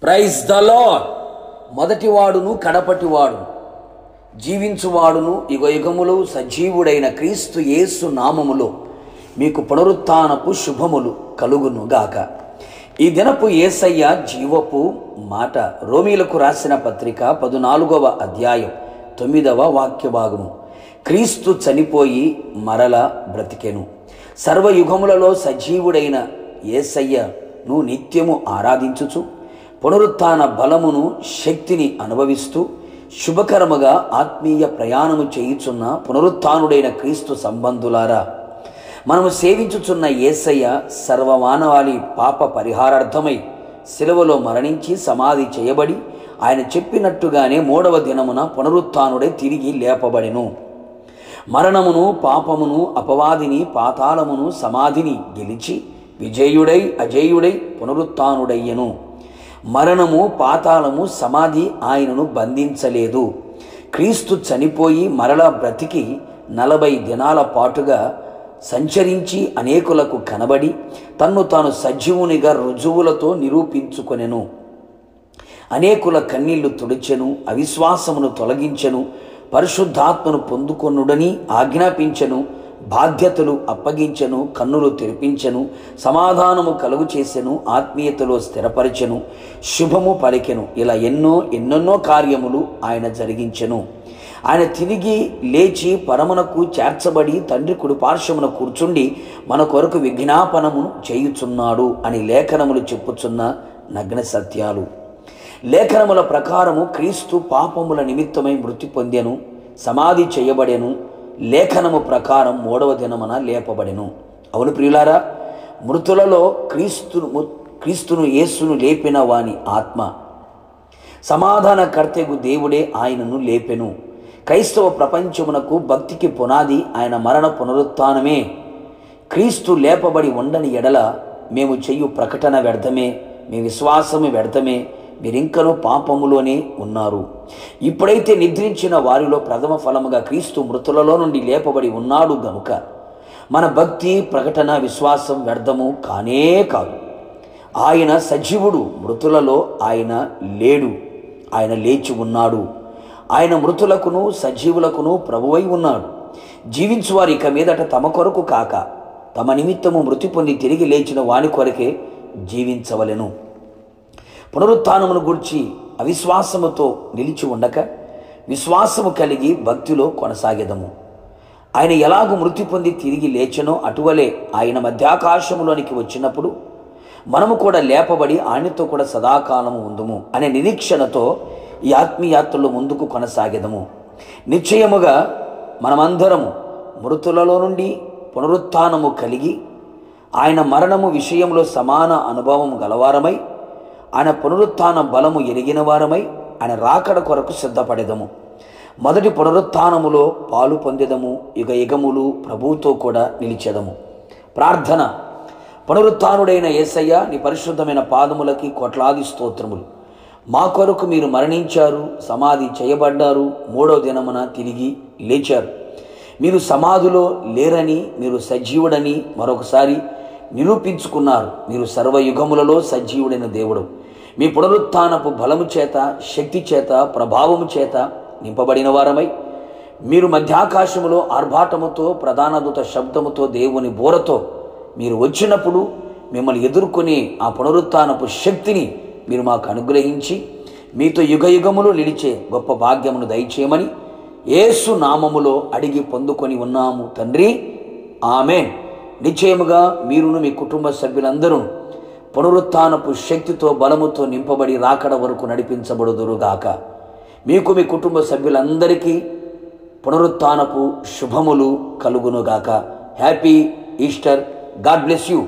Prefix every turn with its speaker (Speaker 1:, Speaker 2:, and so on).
Speaker 1: Praise the Lord. మొదటివాడును కడపటివాడును జీవించువాడును యుగయుగములు సజీవుడైన క్రీస్తు యేసు నామములో మీకు పునరుత్థానపు శుభములు కలుగునుగాక. ఈ దినపు యేసయ్య జీవపు మాట రోమీలకు రాసిన పత్రిక 14వ అధ్యాయం 9వ వాక్య భాగము. క్రీస్తు చనిపోయి మరల బ్రతికెను. సర్వయుగములలో సజీవుడైన యేసయ్యను నిత్యము ఆరాధించుచు పునరుత్థాన బలమును శక్తిని అనుభవిస్తూ శుభకరముగా ఆత్మీయ ప్రయాణము చేయుచున్న పునరుత్థానుడైన క్రీస్తు సంబంధులారా, మనము సేవించుచున్న యేసయ్య సర్వమానవాళి పాప పరిహారార్థమై శిలువలో మరణించి సమాధి చేయబడి ఆయన చెప్పినట్టుగానే 3వ దినమున పునరుత్థానుడై తిరిగి లేపబడెను. మరణమును, పాపమును, అపవాదిని, పాతాళమును, సమాధిని గెలిచి విజయుడై అజేయుడై పునరుత్థానుడయ్యెను. మరణము, పాతాళము, సమాధి ఆయనను బంధించలేదు. క్రీస్తు చనిపోయి మరలా బ్రతికి 40 దినాల పాటుగా సంచరించి అనేకులకు కనబడి తన్ను తాను సజీవునిగా రుజువులతో నిరూపించుకొనెను. అనేకుల కన్నీళ్లు తుడిచెను, అవిశ్వాసమును తొలగించెను, పరిశుద్ధాత్మను పొందుకొనుడని ఆజ్ఞాపించెను, బాధ్యతలు అప్పగించెను, కన్నులు తెరిపించెను, సమాధానము కలుగు చేసెను, ఆత్మీయతలో స్థిరపరిచెను, శుభము పలికెను. ఇలా ఎన్నెన్నో కార్యములు ఆయన జరిగించెను. ఆయన తిరిగి లేచి పరమునకు చేర్చబడి తండ్రి కుడి పార్శ్వమున కూర్చుండి మన కొరకు విజ్ఞాపనమును చేయుచున్నాడు అని లేఖనములు చెప్పుచున్న నగ్న సత్యాలు. లేఖనముల ప్రకారము క్రీస్తు పాపముల నిమిత్తమై మృతి పొందెను, సమాధి చేయబడెను. లేఖనము ప్రకారం 3వ దినమున లేపబడెను. అవును ప్రియులారా, మృతులలో క్రీస్తును యేసును లేపిన వాని ఆత్మ సమాధానకర్తకు దేవుడే ఆయనను లేపెను. క్రైస్తవ ప్రపంచమునకు భక్తికి పునాది ఆయన మరణ పునరుత్థానమే. క్రీస్తు లేపబడి ఉండని ఎడల మేము చెయ్యు ప్రకటన వ్యర్థమే, మీ విశ్వాసము వ్యర్థమే, మీరింకనూ పాపములోనే ఉన్నారు. ఇప్పుడైతే నిద్రించిన వారిలో ప్రథమ ఫలముగా క్రీస్తు మృతులలో నుండి లేపబడి ఉన్నాడు గనుక మన భక్తి, ప్రకటన, విశ్వాసం వ్యర్థము కానే కాదు. ఆయన సజీవుడు, మృతులలో ఆయన లేడు, ఆయన లేచి ఉన్నాడు. ఆయన మృతులకును సజీవులకును ప్రభువై ఉన్నాడు. జీవించువారు ఇక మీదట తమ కొరకు కాక తమ నిమిత్తము మృతి పొంది తిరిగి లేచిన వాని కొరకే జీవించవలెను. పునరుత్థానమును గూర్చి అవిశ్వాసముతో నిలిచి ఉండక విశ్వాసము కలిగి భక్తిలో కొనసాగెదము. ఆయన ఎలాగూ మృతి పొంది తిరిగి లేచెనో అటువలే ఆయన మధ్యాకాశములోనికి వచ్చినప్పుడు మనము కూడా లేపబడి ఆయనతో కూడా సదాకాలము ఉందుము అనే నిరీక్షణతో ఈ ఆత్మీయాత్రలో ముందుకు కొనసాగెదము. నిశ్చయముగా మనమందరము మృతులలో నుండి పునరుత్థానము కలిగి ఆయన మరణము విషయంలో సమాన అనుభవం గలవారమై ఆయన పునరుత్థాన బలము ఎరిగిన వారమై ఆయన రాకడ కొరకు సిద్ధపడెదము. మొదటి పునరుత్థానములో పాలు పొందెదము, యుగయుగములు ప్రభువుతో కూడా నిలిచెదము. ప్రార్థన. పునరుత్థానుడైన యేసయ్య, నీ పరిశుద్ధమైన పాదములకి కోట్లాది స్తోత్రములు. మా కొరకు మీరు మరణించారు, సమాధి చేయబడ్డారు, 3వ దినమున తిరిగి లేచారు. మీరు సమాధిలో లేరని, మీరు సజీవుడని మరొకసారి నిరూపించుకున్నారు. మీరు సర్వయుగములలో సజీవుడైన దేవుడు. మీ పునరుత్థానపు బలము చేత, శక్తి చేత, ప్రభావము చేత నింపబడిన వారమై మీరు మధ్యాకాశములో ఆర్భాటముతో, ప్రధాన దూత శబ్దముతో, దేవుని బోరతో మీరు వచ్చినప్పుడు మిమ్మల్ని ఎదుర్కొనే ఆ పునరుత్థానపు శక్తిని మీరు మాకు అనుగ్రహించి మీతో యుగయుగములు నిలిచే గొప్ప భాగ్యమును దయచేయమని యేసు నామములో అడిగి పొందుకొని ఉన్నాము తండ్రి, ఆమేన్. నిశ్చయముగా మీరును మీ కుటుంబ సభ్యులందరూ పునరుత్థానపు శక్తితో, బలముతో నింపబడి రాకడ వరకు నడిపించబడుదురుగాక. మీకు మీ కుటుంబ సభ్యులందరికీ పునరుత్థానపు శుభములు కలుగునుగాక. Happy Easter. God bless you.